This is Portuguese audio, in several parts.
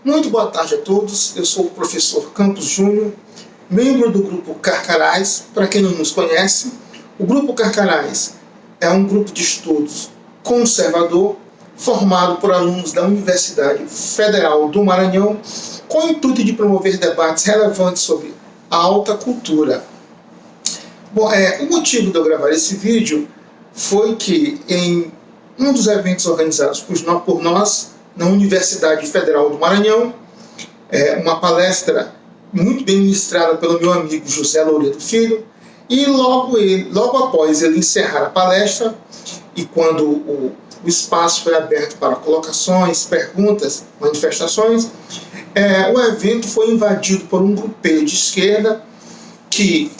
Muito boa tarde a todos, eu sou o professor Campos Júnior, membro do Grupo Carcarás. Para quem não nos conhece, o Grupo Carcarás é um grupo de estudos conservador formado por alunos da Universidade Federal do Maranhão com o intuito de promover debates relevantes sobre a alta cultura. Bom, o motivo de eu gravar esse vídeo foi que em um dos eventos organizados por nós na Universidade Federal do Maranhão, uma palestra muito bem ministrada pelo meu amigo José Louredo Filho, e logo após ele encerrar a palestra, e quando o espaço foi aberto para colocações, perguntas, manifestações, o evento foi invadido por um grupelho de esquerda que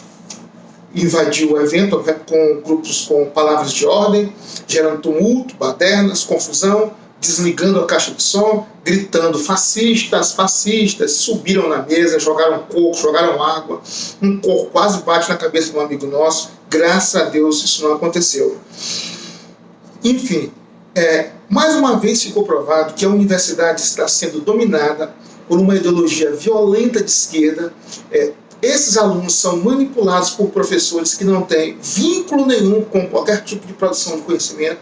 invadiu o evento com grupos com palavras de ordem, gerando tumulto, badernas, confusão, desligando a caixa de som, gritando fascistas, fascistas, subiram na mesa, jogaram coco, jogaram água, um coco quase bate na cabeça de um amigo nosso, graças a Deus isso não aconteceu. Enfim, mais uma vez ficou provado que a universidade está sendo dominada por uma ideologia violenta de esquerda. Esses alunos são manipulados por professores que não têm vínculo nenhum com qualquer tipo de produção de conhecimento,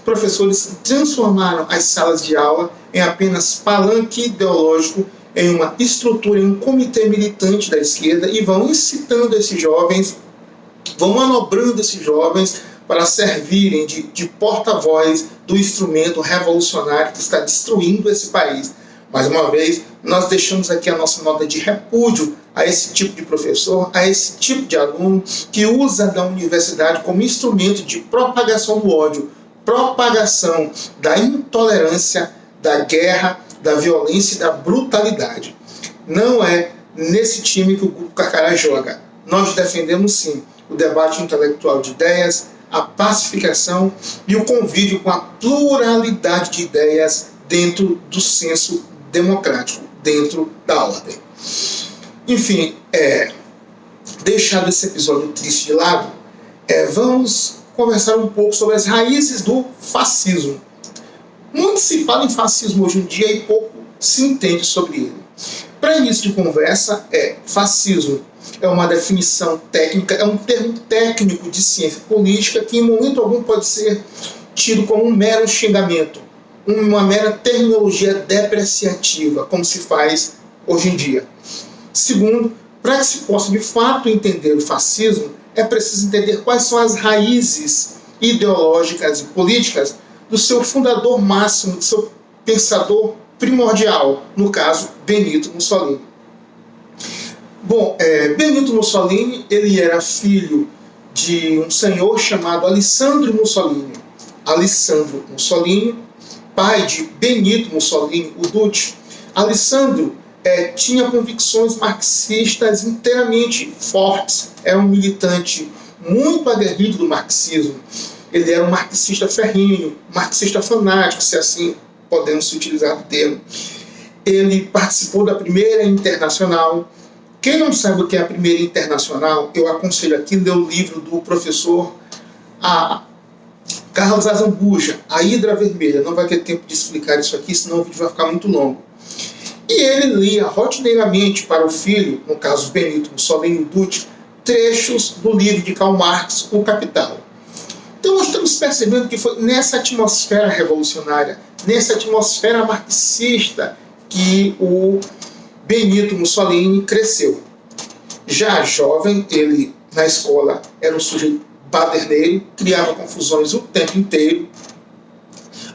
professores que transformaram as salas de aula em apenas palanque ideológico, em uma estrutura, em um comitê militante da esquerda, e vão incitando esses jovens, vão manobrando esses jovens para servirem de porta-voz do instrumento revolucionário que está destruindo esse país. Mais uma vez, nós deixamos aqui a nossa nota de repúdio a esse tipo de professor, a esse tipo de aluno que usa da universidade como instrumento de propagação do ódio, propagação da intolerância, da guerra, da violência e da brutalidade. Não é nesse time que o Grupo Carcarás joga. Nós defendemos sim o debate intelectual de ideias, a pacificação e o convívio com a pluralidade de ideias dentro do senso democrático, dentro da ordem. Enfim, deixado esse episódio triste de lado, vamos conversar um pouco sobre as raízes do fascismo. Muito se fala em fascismo hoje em dia e pouco se entende sobre ele. Para início de conversa, fascismo é uma definição técnica, é um termo técnico de ciência política que em momento algum pode ser tido como um mero xingamento, uma mera terminologia depreciativa, como se faz hoje em dia. Segundo, para que se possa de fato entender o fascismo, é preciso entender quais são as raízes ideológicas e políticas do seu fundador máximo, do seu pensador primordial, no caso, Benito Mussolini. Bom, Benito Mussolini, ele era filho de um senhor chamado Alessandro Mussolini. Alessandro Mussolini, pai de Benito Mussolini, o Duce. Alessandro tinha convicções marxistas inteiramente fortes, era um militante muito aguerrido do marxismo. Ele era um marxista ferrenho, marxista fanático, se assim podemos utilizar o termo. Ele participou da Primeira Internacional. Quem não sabe o que é a Primeira Internacional, eu aconselho aqui ler o livro do professor Carlos Azambuja, A Hidra Vermelha. Não vai ter tempo de explicar isso aqui, senão o vídeo vai ficar muito longo. E ele lia rotineiramente para o filho, no caso Benito Mussolini Duce, trechos do livro de Karl Marx, O Capital. Então nós estamos percebendo que foi nessa atmosfera revolucionária, nessa atmosfera marxista, que o Benito Mussolini cresceu. Já jovem, ele na escola era um sujeito baderneiro, criava confusões o tempo inteiro.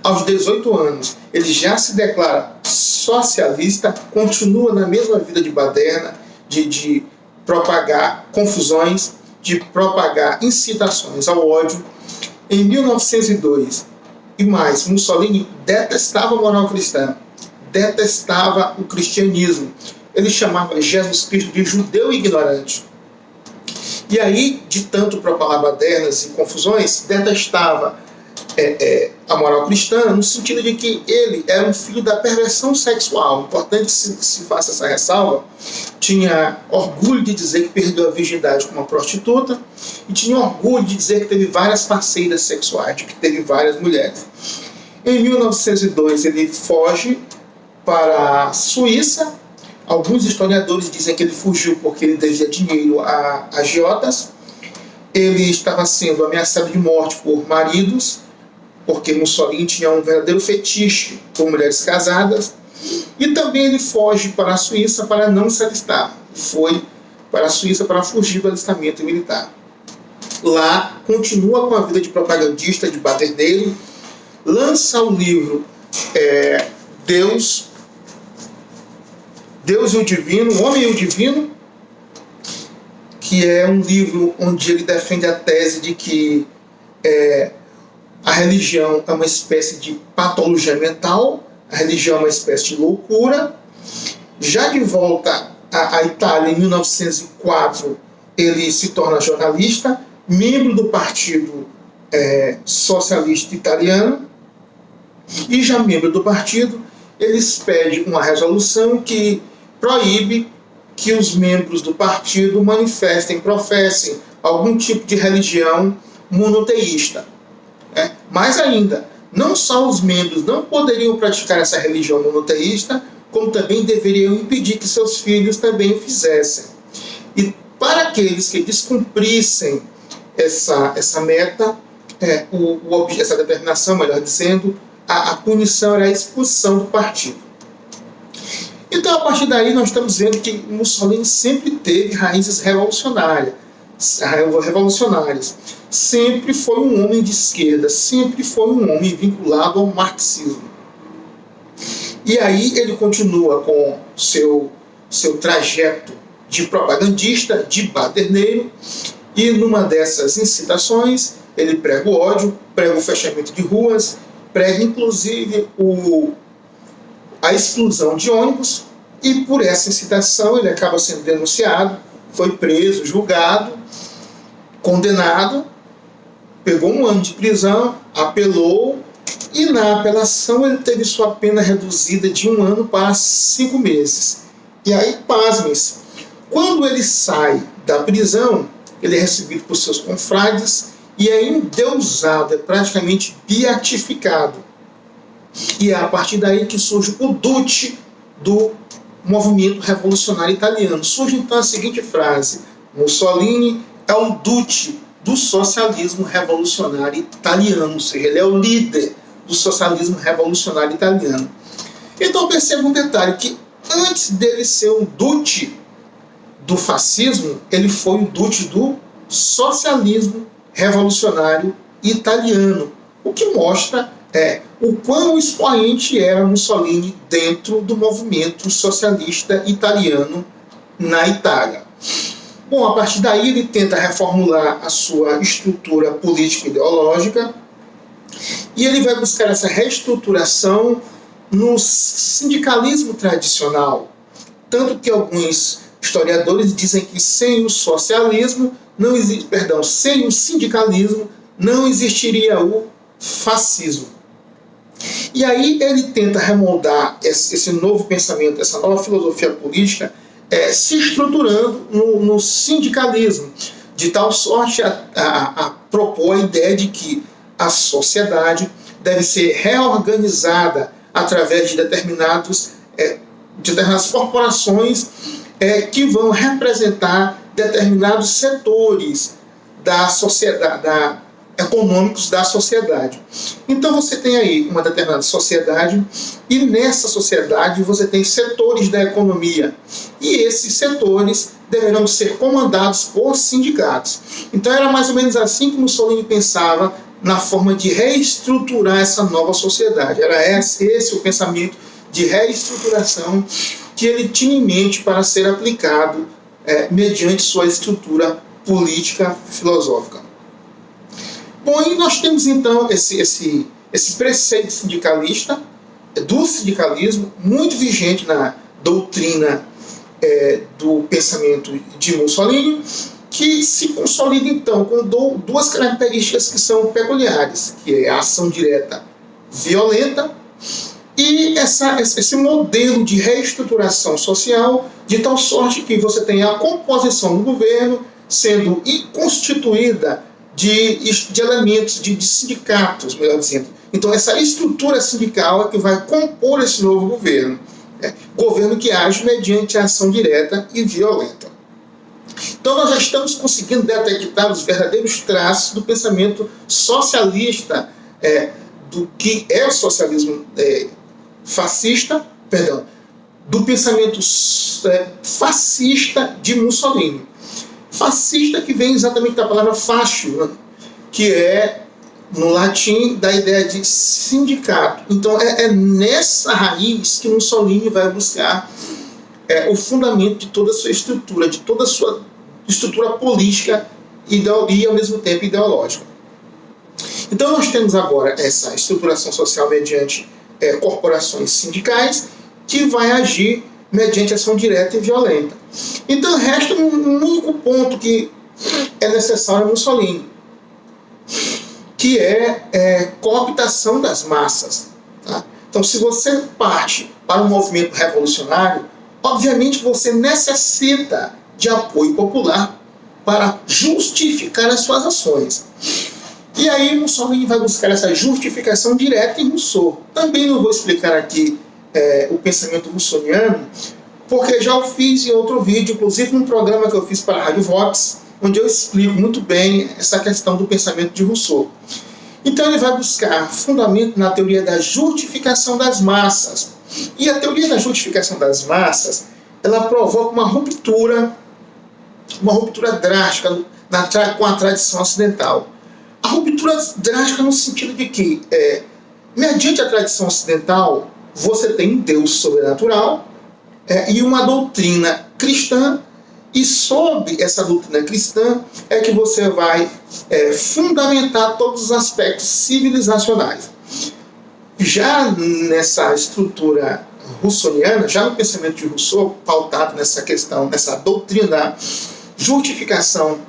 Aos 18 anos, ele já se declara socialista, continua na mesma vida de baderna, de propagar confusões, de propagar incitações ao ódio. Em 1902, e mais, Mussolini detestava a moral cristã, detestava o cristianismo. Ele chamava Jesus Cristo de judeu ignorante. E aí, de tanto propagar badernas e confusões, detestava a moral cristã, no sentido de que ele era um filho da perversão sexual. Importante que se faça essa ressalva. Tinha orgulho de dizer que perdeu a virgindade com uma prostituta e tinha orgulho de dizer que teve várias parceiras sexuais, de que teve várias mulheres. Em 1902 ele foge para a Suíça. Alguns historiadores dizem que ele fugiu porque ele devia dinheiro a agiotas. Ele estava sendo ameaçado de morte por maridos, porque Mussolini tinha um verdadeiro fetiche por mulheres casadas. E também ele foge para a Suíça para não se alistar. Foi para a Suíça para fugir do alistamento militar. Lá, continua com a vida de propagandista, de baderneiro, lança o livro Deus e o Divino, O Homem e o Divino, que é um livro onde ele defende a tese de que a religião é uma espécie de patologia mental, a religião é uma espécie de loucura. Já de volta à Itália, em 1904, ele se torna jornalista, membro do Partido Socialista Italiano, e já membro do partido, ele expede uma resolução que proíbe que os membros do partido manifestem, professem algum tipo de religião monoteísta. Mais ainda, não só os membros não poderiam praticar essa religião monoteísta, como também deveriam impedir que seus filhos também o fizessem. E para aqueles que descumprissem essa meta, essa determinação, melhor dizendo, a punição era a expulsão do partido. Então, a partir daí, nós estamos vendo que Mussolini sempre teve raízes revolucionárias. Sempre foi um homem de esquerda, sempre foi um homem vinculado ao marxismo. E aí ele continua com seu trajeto de propagandista, de baderneiro, e numa dessas incitações ele prega o ódio, prega o fechamento de ruas, prega inclusive a exclusão de ônibus, e por essa incitação ele acaba sendo denunciado, foi preso, julgado, condenado, pegou 1 ano de prisão, apelou, e na apelação ele teve sua pena reduzida de 1 ano para 5 meses. E aí, pasmem-se, quando ele sai da prisão, ele é recebido por seus confrades e é endeusado, é praticamente beatificado. E é a partir daí que surge o Duce do movimento revolucionário italiano. Surge então a seguinte frase: Mussolini é o Duce do socialismo revolucionário italiano, ou seja, ele é o líder do socialismo revolucionário italiano. Então perceba um detalhe, que antes dele ser o Duce do fascismo, ele foi o Duce do socialismo revolucionário italiano, o que mostra o quão expoente era Mussolini dentro do movimento socialista italiano na Itália. Bom, a partir daí ele tenta reformular a sua estrutura político-ideológica e ele vai buscar essa reestruturação no sindicalismo tradicional. Tanto que alguns historiadores dizem que sem o socialismo, sem o sindicalismo, não existiria o fascismo. E aí ele tenta remoldar esse novo pensamento, essa nova filosofia política, se estruturando no sindicalismo, de tal sorte a propor a ideia de que a sociedade deve ser reorganizada através de determinadas corporações que vão representar determinados setores da sociedade, econômicos da sociedade. Então você tem aí uma determinada sociedade e nessa sociedade você tem setores da economia e esses setores deverão ser comandados por sindicatos. Então era mais ou menos assim que Mussolini pensava na forma de reestruturar essa nova sociedade. Era esse o pensamento de reestruturação que ele tinha em mente para ser aplicado mediante sua estrutura política filosófica. Bom, e nós temos então esse preceito sindicalista, do sindicalismo, muito vigente na doutrina do pensamento de Mussolini, que se consolida então com duas características que são peculiares, que é a ação direta violenta e esse modelo de reestruturação social, de tal sorte que você tem a composição do governo sendo constituída de elementos, de sindicatos, melhor dizendo. Então essa estrutura sindical é que vai compor esse novo governo. Governo que age mediante a ação direta e violenta. Então nós já estamos conseguindo detectar os verdadeiros traços do pensamento socialista, do que é o socialismo fascista, do pensamento fascista de Mussolini. Fascista que vem exatamente da palavra fascio, que é, no latim, da ideia de sindicato. Então é nessa raiz que Mussolini vai buscar o fundamento de toda a sua estrutura, de toda a sua estrutura política e ao mesmo tempo ideológica. Então nós temos agora essa estruturação social mediante corporações sindicais, que vai agir mediante ação direta e violenta. Então resta um único ponto que é necessário a Mussolini, que é cooptação das massas. Tá? Então, se você parte para um movimento revolucionário, obviamente você necessita de apoio popular para justificar as suas ações. E aí Mussolini vai buscar essa justificação direta em Rousseau. Também não vou explicar aqui o pensamento russoniano, porque já o fiz em outro vídeo, inclusive num programa que eu fiz para a Rádio Vox, onde eu explico muito bem essa questão do pensamento de Rousseau. Então ele vai buscar fundamento na teoria da justificação das massas. E a teoria da justificação das massas, ela provoca uma ruptura drástica com a tradição ocidental. A ruptura drástica no sentido de que, mediante a tradição ocidental, você tem um Deus sobrenatural e uma doutrina cristã, e sob essa doutrina cristã é que você vai fundamentar todos os aspectos civilizacionais. Já nessa estrutura russoniana, já no pensamento de Rousseau, pautado nessa questão, nessa doutrina da justificação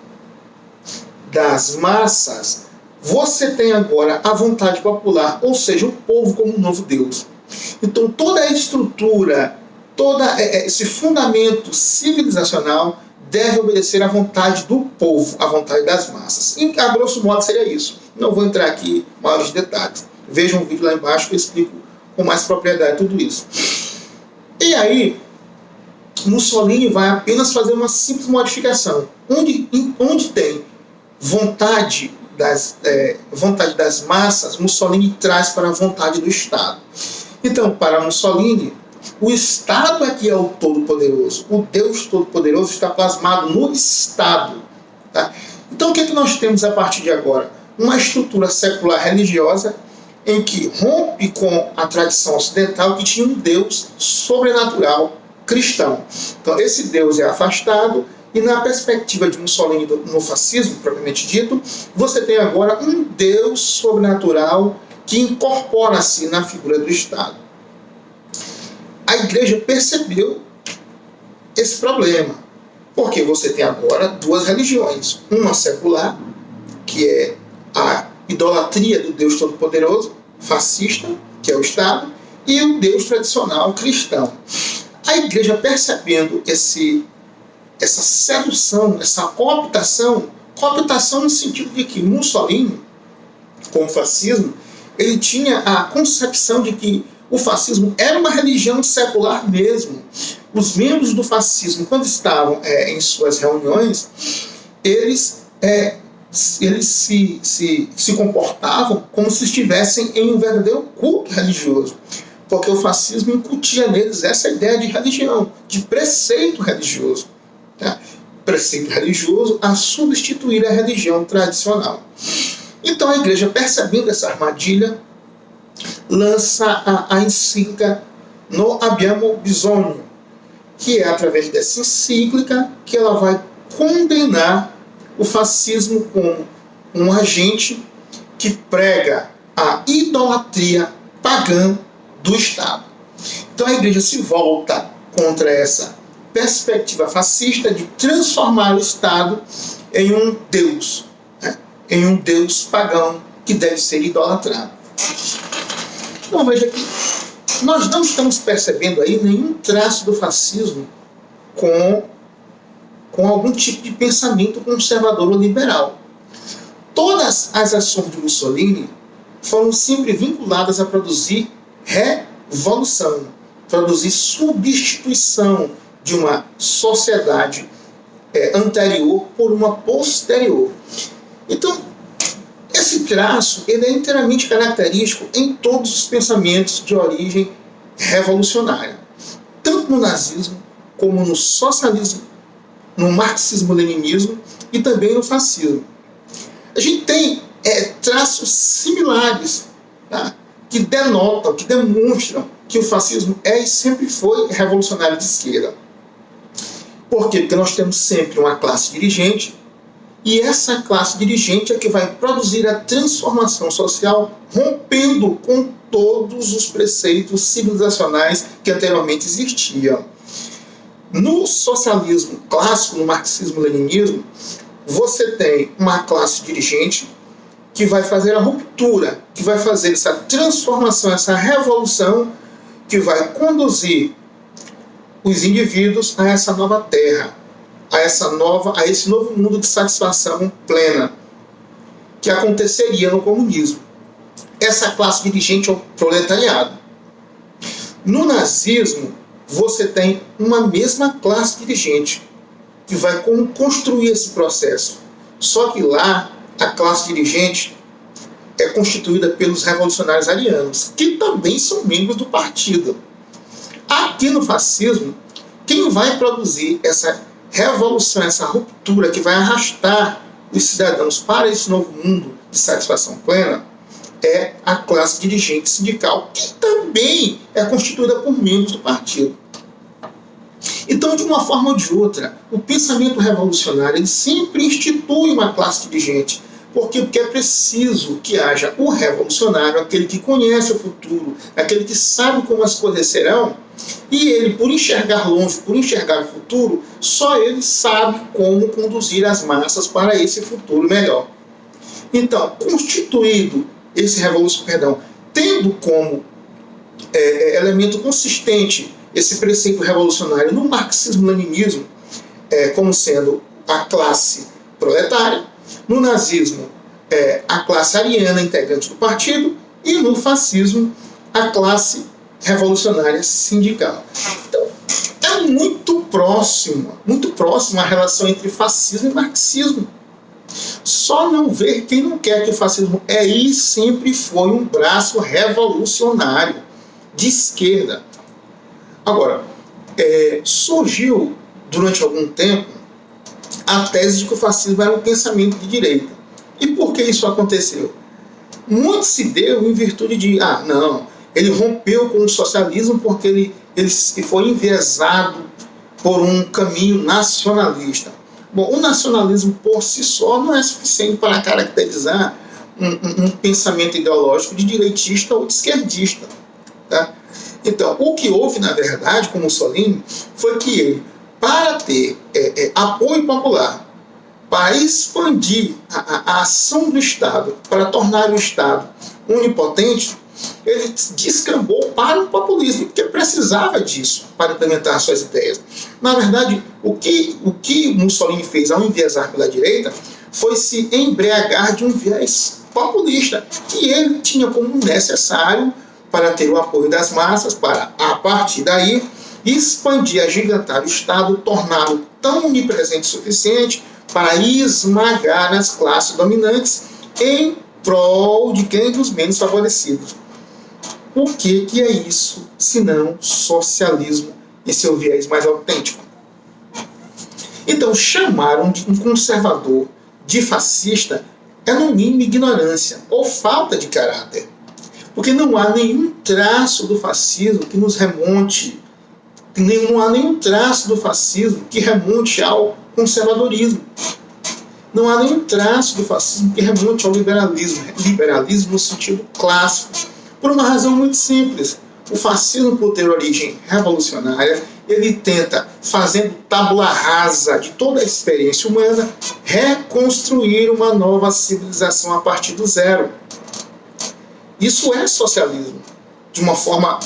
das massas, você tem agora a vontade popular, ou seja, o povo como um novo Deus. Então toda a estrutura, todo esse fundamento civilizacional deve obedecer à vontade do povo, à vontade das massas. E, a grosso modo, seria isso. Não vou entrar aqui em maiores detalhes. Vejam o vídeo lá embaixo que eu explico com mais propriedade tudo isso. E aí, Mussolini vai apenas fazer uma simples modificação. Onde tem vontade das massas, Mussolini traz para a vontade do Estado. Então, para Mussolini, o Estado é que é o Todo-Poderoso. O Deus Todo-Poderoso está plasmado no Estado. Tá? Então, o que nós temos a partir de agora? Uma estrutura secular religiosa em que rompe com a tradição ocidental, que tinha um Deus sobrenatural cristão. Então, esse Deus é afastado, e na perspectiva de Mussolini no fascismo, propriamente dito, você tem agora um Deus sobrenatural que incorpora-se na figura do Estado. A igreja percebeu esse problema, porque você tem agora duas religiões, uma secular, que é a idolatria do Deus Todo-Poderoso, fascista, que é o Estado, e o Deus tradicional cristão. A igreja, percebendo essa sedução, essa cooptação no sentido de que Mussolini, com o fascismo, ele tinha a concepção de que o fascismo era uma religião secular mesmo. Os membros do fascismo, quando estavam em suas reuniões, eles se comportavam como se estivessem em um verdadeiro culto religioso, porque o fascismo incutia neles essa ideia de religião, de preceito religioso. Tá? Preceito religioso a substituir a religião tradicional. Então a igreja, percebendo essa armadilha, lança a encíclica No Abbiamo Bisogno, que é através dessa encíclica que ela vai condenar o fascismo como um agente que prega a idolatria pagã do Estado. Então a igreja se volta contra essa perspectiva fascista de transformar o Estado em um Deus, em um Deus pagão que deve ser idolatrado. Então veja que nós não estamos percebendo aí nenhum traço do fascismo com algum tipo de pensamento conservador ou liberal. Todas as ações de Mussolini foram sempre vinculadas a produzir revolução. produzir substituição de uma sociedade anterior por uma posterior. Então, esse traço ele é inteiramente característico em todos os pensamentos de origem revolucionária, tanto no nazismo como no socialismo, no marxismo-leninismo e também no fascismo. A gente tem traços similares, tá? Que denotam, que demonstram que o fascismo é e sempre foi revolucionário de esquerda. Por quê? Porque nós temos sempre uma classe dirigente, e essa classe dirigente é que vai produzir a transformação social, rompendo com todos os preceitos civilizacionais que anteriormente existiam. No socialismo clássico, no marxismo-leninismo, você tem uma classe dirigente que vai fazer a ruptura, que vai fazer essa transformação, essa revolução, que vai conduzir os indivíduos a essa nova terra, a esse novo mundo de satisfação plena, que aconteceria no comunismo. Essa classe dirigente é o proletariado. No nazismo, você tem uma mesma classe dirigente que vai construir esse processo. Só que lá, a classe dirigente é constituída pelos revolucionários arianos, que também são membros do partido. Aqui no fascismo, quem vai produzir essa revolução, essa ruptura que vai arrastar os cidadãos para esse novo mundo de satisfação plena é a classe dirigente sindical, que também é constituída por membros do partido. Então, de uma forma ou de outra, o pensamento revolucionário ele sempre institui uma classe dirigente. Por quê? Porque é preciso que haja o revolucionário, aquele que conhece o futuro, aquele que sabe como as coisas serão, e ele, por enxergar longe, por enxergar o futuro, só ele sabe como conduzir as massas para esse futuro melhor. Então, constituído esse revolucionário, tendo como elemento consistente esse preceito revolucionário no marxismo-leninismo, como sendo a classe proletária, no nazismo, a classe ariana integrante do partido, e no fascismo, a classe revolucionária sindical. Então, é muito próxima a relação entre fascismo e marxismo. Só não ver quem não quer que o fascismo e sempre foi um braço revolucionário de esquerda. Agora, surgiu durante algum tempo a tese de que o fascismo era um pensamento de direita. E por que isso aconteceu? Muito se deu em virtude de, não, ele rompeu com o socialismo porque ele foi enviesado por um caminho nacionalista. Bom, o nacionalismo por si só não é suficiente para caracterizar um pensamento ideológico de direitista ou de esquerdista. Tá? Então, o que houve, na verdade, com Mussolini, foi que ele, para ter apoio popular, para expandir a ação do Estado, para tornar o Estado onipotente, ele descambou para o populismo, porque precisava disso para implementar suas ideias. Na verdade, o que Mussolini fez ao enviesar pela direita foi se embriagar de um viés populista, que ele tinha como necessário para ter o apoio das massas, para, a partir daí, expandir, agigantar o Estado, torná-lo tão onipresente o suficiente para esmagar as classes dominantes em prol de quem? Dos menos favorecidos. O que é isso, senão socialismo e seu viés mais autêntico? Então, chamaram de um conservador de fascista é, no mínimo, ignorância ou falta de caráter. Porque não há nenhum traço do fascismo que nos remonte, não há nenhum traço do fascismo que remonte ao conservadorismo. Não há nenhum traço do fascismo que remonte ao liberalismo no sentido clássico. Por uma razão muito simples. O fascismo, por ter origem revolucionária, ele tenta, fazendo tábula rasa de toda a experiência humana, reconstruir uma nova civilização a partir do zero. Isso é socialismo. De uma forma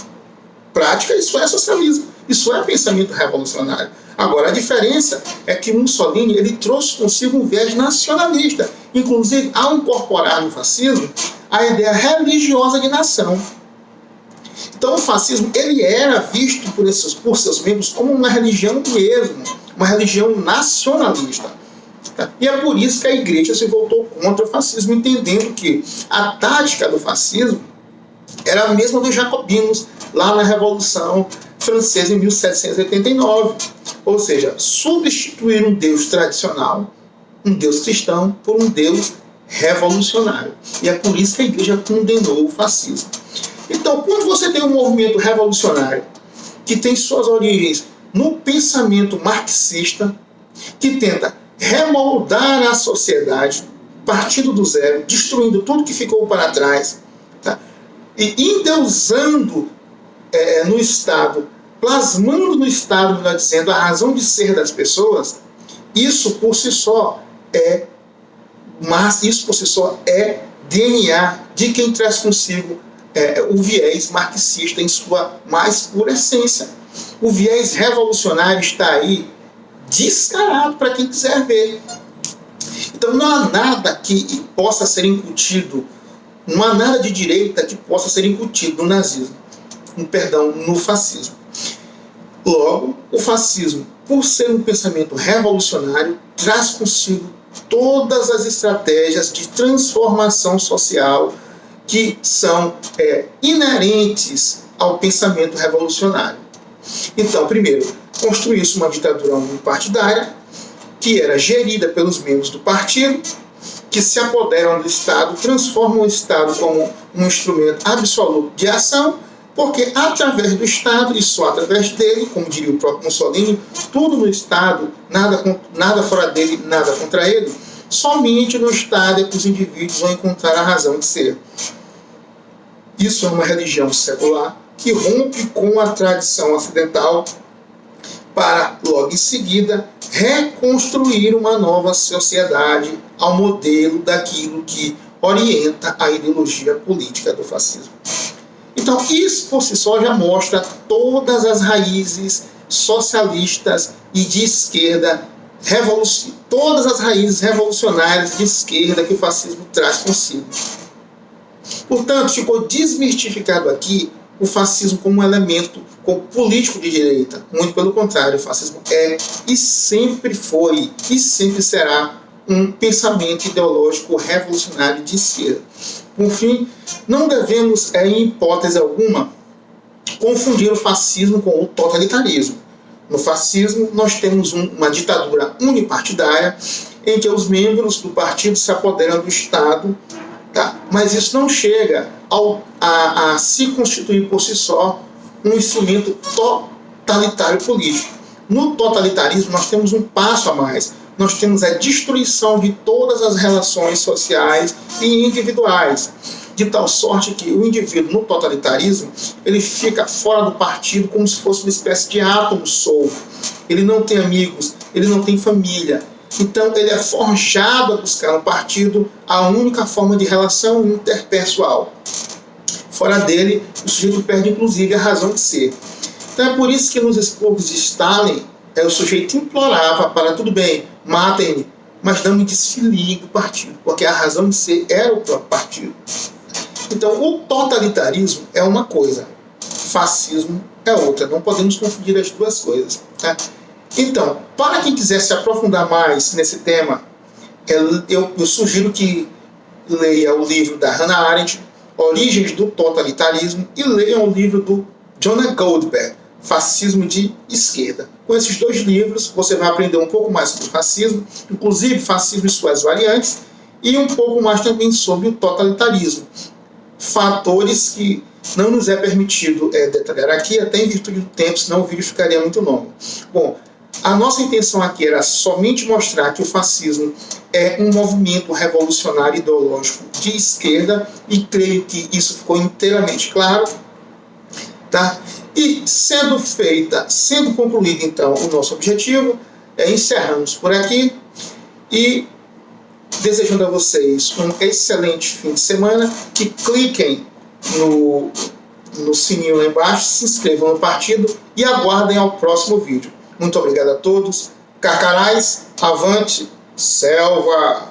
prática, isso é socialismo. Isso é pensamento revolucionário. Agora, a diferença é que Mussolini ele trouxe consigo um viés nacionalista, inclusive ao incorporar no fascismo a ideia religiosa de nação. Então o fascismo ele era visto por seus membros como uma religião mesmo, uma religião nacionalista. E é por isso que a igreja se voltou contra o fascismo, entendendo que a tática do fascismo era a mesma dos jacobinos lá na Revolução Francesa em 1789. Ou seja, substituir um Deus tradicional, um Deus cristão, por um Deus revolucionário. E é por isso que a igreja condenou o fascismo. Então, quando você tem um movimento revolucionário que tem suas origens no pensamento marxista, que tenta remoldar a sociedade, partindo do zero, destruindo tudo que ficou para trás, tá? E endeusando no Estado, plasmando no Estado, melhor dizendo, a razão de ser das pessoas, isso por si só é DNA de quem traz consigo o viés marxista em sua mais pura essência. O viés revolucionário está aí descarado para quem quiser ver. Então não há nada que possa ser incutido, não há nada de direita que possa ser incutido no nazismo, no fascismo. Logo, o fascismo, por ser um pensamento revolucionário, traz consigo todas as estratégias de transformação social que são inerentes ao pensamento revolucionário. Então, primeiro, construiu-se uma ditadura unipartidária, que era gerida pelos membros do partido, que se apoderam do Estado, transformam o Estado como um instrumento absoluto de ação, porque através do Estado, e só através dele, como diria o próprio Mussolini, tudo no Estado, nada fora dele, nada contra ele, somente no Estado é que os indivíduos vão encontrar a razão de ser. Isso é uma religião secular que rompe com a tradição ocidental para, logo em seguida, reconstruir uma nova sociedade ao modelo daquilo que orienta a ideologia política do fascismo. Então, isso por si só já mostra todas as raízes socialistas e de esquerda, todas as raízes revolucionárias de esquerda que o fascismo traz consigo. Portanto, ficou desmistificado aqui o fascismo como um elemento político de direita. Muito pelo contrário, o fascismo é e sempre foi e sempre será um pensamento ideológico revolucionário de esquerda. Por fim, não devemos, em hipótese alguma, confundir o fascismo com o totalitarismo. No fascismo, nós temos uma ditadura unipartidária em que os membros do partido se apoderam do Estado, tá? Mas isso não chega a se constituir por si só um instrumento totalitário político. No totalitarismo, nós temos um passo a mais. Nós temos a destruição de todas as relações sociais e individuais, de tal sorte que o indivíduo no totalitarismo ele fica fora do partido como se fosse uma espécie de átomo solto. Ele não tem amigos, ele não tem família. Então ele é forjado a buscar no partido a única forma de relação interpessoal. Fora dele, o sujeito perde inclusive a razão de ser. Então é por isso que nos expurgos de Stalin, o sujeito implorava para, tudo bem, matem-me, mas não me desfiliem do partido, porque a razão de ser era o próprio partido. Então, o totalitarismo é uma coisa, fascismo é outra. Não podemos confundir as duas coisas. Tá? Então, para quem quiser se aprofundar mais nesse tema, eu sugiro que leia o livro da Hannah Arendt, Origens do Totalitarismo, e leiam o livro do Jonah Goldberg, Fascismo de Esquerda. Com esses dois livros, você vai aprender um pouco mais sobre o fascismo, inclusive fascismo e suas variantes, e um pouco mais também sobre o totalitarismo. Fatores que não nos é permitido detalhar aqui, até em virtude do tempo, senão o vídeo ficaria muito longo. Bom, a nossa intenção aqui era somente mostrar que o fascismo é um movimento revolucionário ideológico de esquerda, e creio que isso ficou inteiramente claro. Tá? E sendo concluído então o nosso objetivo, encerramos por aqui e desejando a vocês um excelente fim de semana, que cliquem no sininho lá embaixo, se inscrevam no partido e aguardem ao próximo vídeo. Muito obrigado a todos. Carcarás, avante, selva!